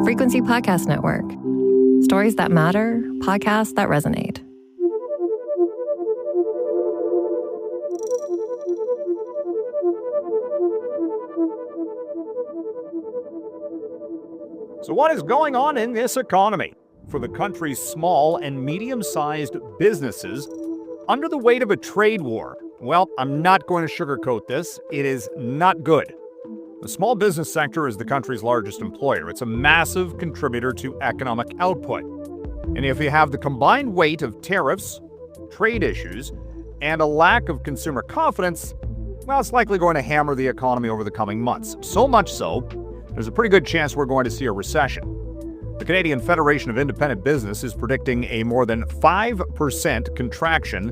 Frequency Podcast Network. Stories that matter, podcasts that resonate. So what is going on in this economy? For the country's small and medium-sized businesses under the weight of a trade war. Well, I'm not going to sugarcoat this. It is not good. The small business sector is the country's largest employer. It's a massive contributor to economic output. And if you have the combined weight of tariffs, trade issues, and a lack of consumer confidence, well, it's likely going to hammer the economy over the coming months. So much so, there's a pretty good chance we're going to see a recession. The Canadian Federation of Independent Business is predicting a more than 5% contraction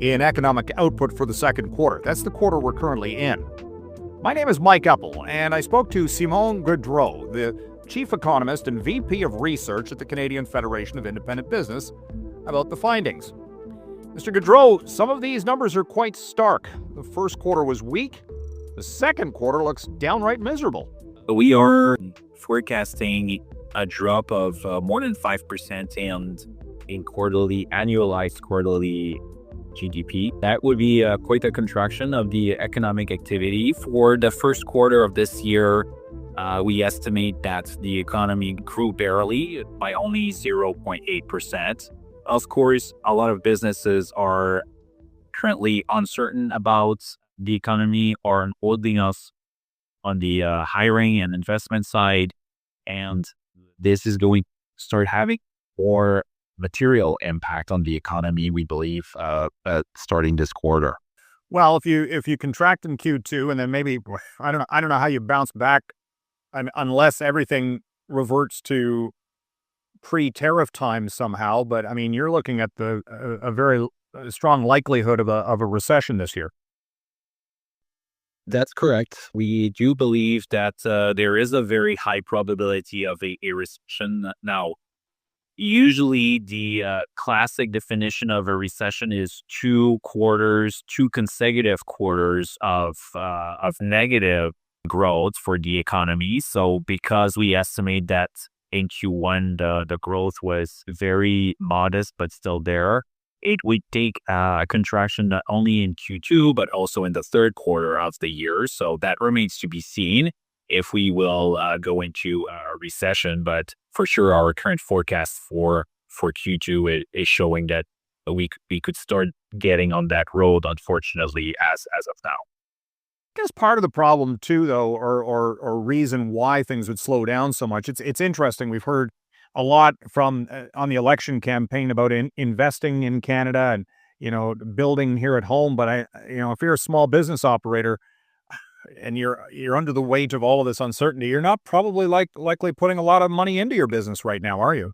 in economic output for the second quarter. That's the quarter we're currently in. My name is Mike Eppel, and I spoke to Simon Gauldeault, the Chief Economist and VP of Research at the Canadian Federation of Independent Business, about the findings. Mr. Gauldeault, some of these numbers are quite stark. The first quarter was weak. The second quarter looks downright miserable. We are forecasting a drop of more than 5% and in annualized quarterly GDP. That would be quite a contraction of the economic activity. For the first quarter of this year, we estimate that the economy grew barely by only 0.8%. Of course, a lot of businesses are currently uncertain about the economy or holding us on the hiring and investment side, and this is going to start having more material impact on the economy, we believe, starting this quarter. Well, if you contract in Q2 and then maybe I don't know how you bounce back unless everything reverts to pre-tariff times somehow. But I mean, you're looking at a very strong likelihood of a recession this year. That's correct. We do believe that there is a very high probability of a recession. Now, usually the classic definition of a recession is two consecutive quarters of negative growth for the economy. So because we estimate that in Q1, the growth was very modest, but still there, it would take a contraction not only in Q2, but also in the third quarter of the year. So that remains to be seen if we will go into a recession. But for sure, our current forecast for Q2 is showing that we could start getting on that road, unfortunately, as of now. I guess part of the problem too, though, or reason why things would slow down so much, it's interesting. We've heard a lot from on the election campaign about investing in Canada and building here at home. But if you're a small business operator and you're under the weight of all of this uncertainty, you're not probably likely putting a lot of money into your business right now, are you?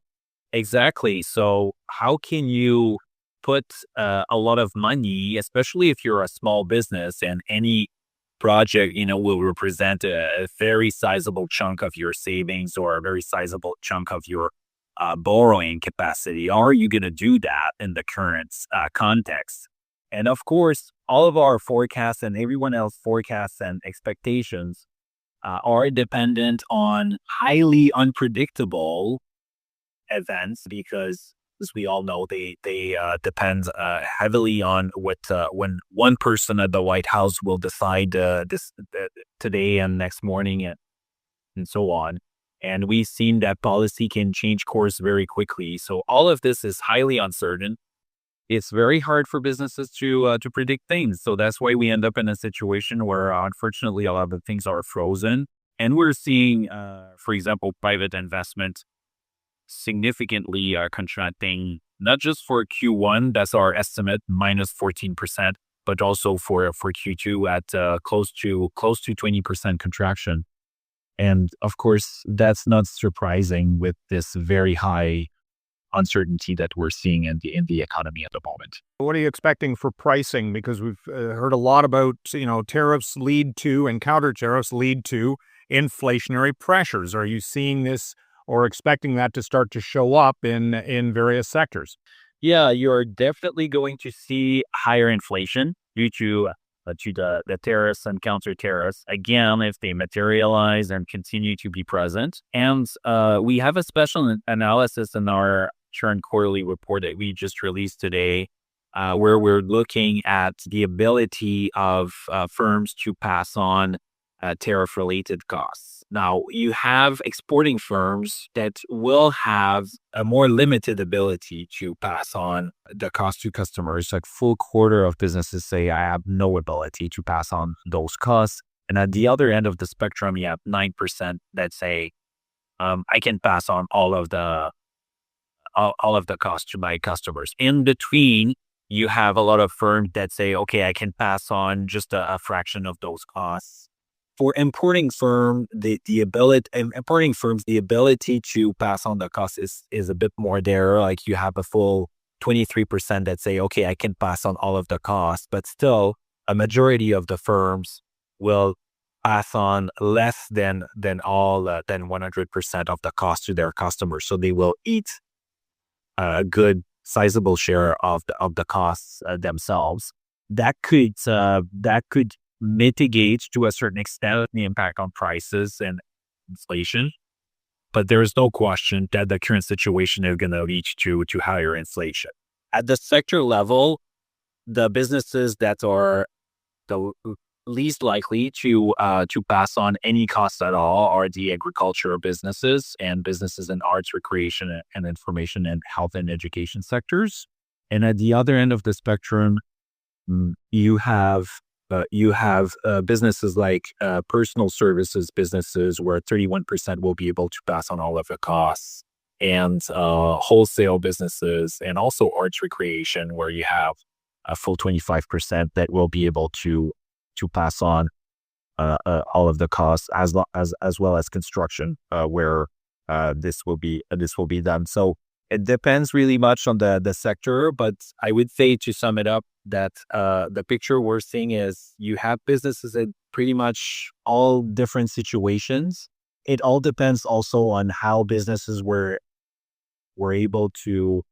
Exactly. So how can you put a lot of money, especially if you're a small business, and any project, will represent a very sizable chunk of your savings or a very sizable chunk of your borrowing capacity? How are you going to do that in the current context? And of course, all of our forecasts and everyone else's forecasts and expectations are dependent on highly unpredictable events, because as we all know, they depend heavily on when one person at the White House will decide today and next morning and so on. And we've seen that policy can change course very quickly. So all of this is highly uncertain. It's very hard for businesses to predict things. So that's why we end up in a situation where, unfortunately, a lot of things are frozen. And we're seeing, for example, private investment significantly contracting, not just for Q1, that's our estimate, minus 14%, but also for Q2 at close to 20% contraction. And of course, that's not surprising with this very high uncertainty that we're seeing in the economy at the moment. What are you expecting for pricing? Because we've heard a lot about, tariffs lead to and counter tariffs lead to inflationary pressures. Are you seeing this or expecting that to start to show up in various sectors? Yeah, you're definitely going to see higher inflation due to to the tariffs and counter tariffs, again, if they materialize and continue to be present. And we have a special analysis in our current quarterly report that we just released today, where we're looking at the ability of firms to pass on tariff-related costs. Now, you have exporting firms that will have a more limited ability to pass on the cost to customers. Like full quarter of businesses say, I have no ability to pass on those costs. And at the other end of the spectrum, you have 9% that say, I can pass on all of the costs to my customers. In between, you have a lot of firms that say, okay, I can pass on just a fraction of those costs. For importing firms, the ability to pass on the cost is a bit more there. Like you have a full 23% that say, okay, I can pass on all of the costs, but still a majority of the firms will pass on less than 100% of the cost to their customers. So they will eat a good sizable share of the costs themselves. That could mitigate to a certain extent the impact on prices and inflation, but there is no question that the current situation is going to lead to higher inflation. At the sector level, the businesses that are the least likely to pass on any costs at all are the agricultural businesses and businesses in arts, recreation, and information and health and education sectors. And at the other end of the spectrum, you have businesses like personal services businesses where 31% will be able to pass on all of the costs, and wholesale businesses, and also arts recreation where you have a full 25% that will be able to pass on all of the costs, as well as construction where this will be done. So it depends really much on the sector, but I would say, to sum it up, that the picture we're seeing is you have businesses in pretty much all different situations. It all depends also on how businesses were able to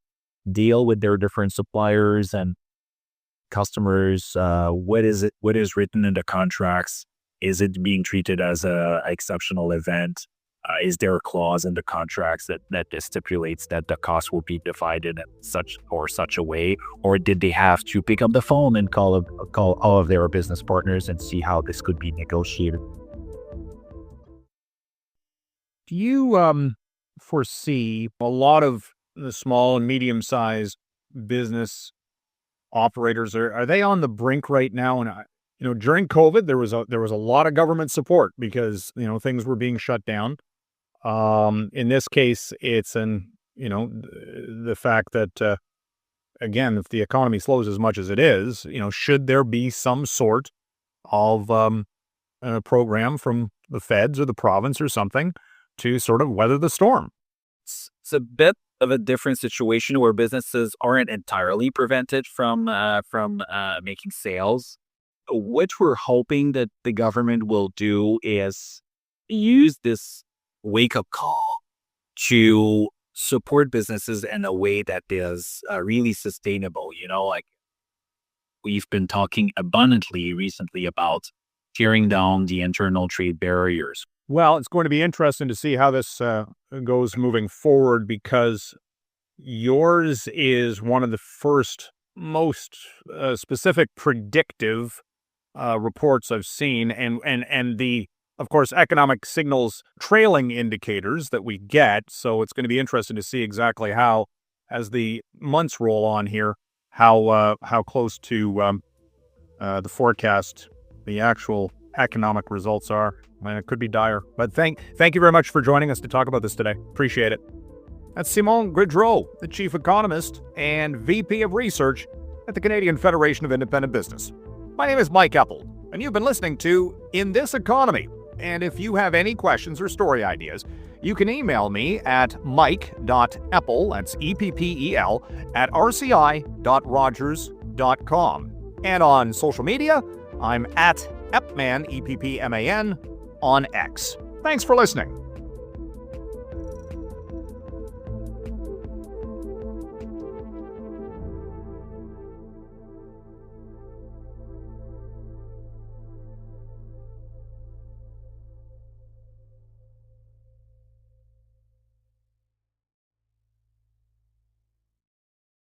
deal with their different suppliers and customers. What is written in the contracts? Is it being treated as a exceptional event? Is there a clause in the contracts that stipulates that the cost will be divided in such a way? Or did they have to pick up the phone and call all of their business partners and see how this could be negotiated? Do you foresee a lot of the small and medium-sized business operators, are they on the brink right now? And during COVID, there was a lot of government support because things were being shut down. In this case, it's the fact that again, if the economy slows as much as it is, should there be some sort of a program from the feds or the province or something to sort of weather the storm? It's a bit of a different situation where businesses aren't entirely prevented from making sales. What we're hoping that the government will do is use this wake-up call to support businesses in a way that is really sustainable. Like we've been talking abundantly recently about tearing down the internal trade barriers. Well, it's going to be interesting to see how this goes moving forward, because yours is one of the first most specific predictive reports I've seen, and the, of course, economic signals trailing indicators that we get. So it's going to be interesting to see exactly how, as the months roll on here, how close to the forecast the actual economic results are. And it could be dire. But thank you very much for joining us to talk about this today. Appreciate it. That's Simon Gauldeault, the Chief Economist and VP of Research at the Canadian Federation of Independent Business. My name is Mike Eppel, and you've been listening to In This Economy. And if you have any questions or story ideas, you can email me at mike.eppel, that's E-P-P-E-L, at rci.rogers.com. And on social media, I'm at Eppman, E-P-P-M-A-N, on X. Thanks for listening.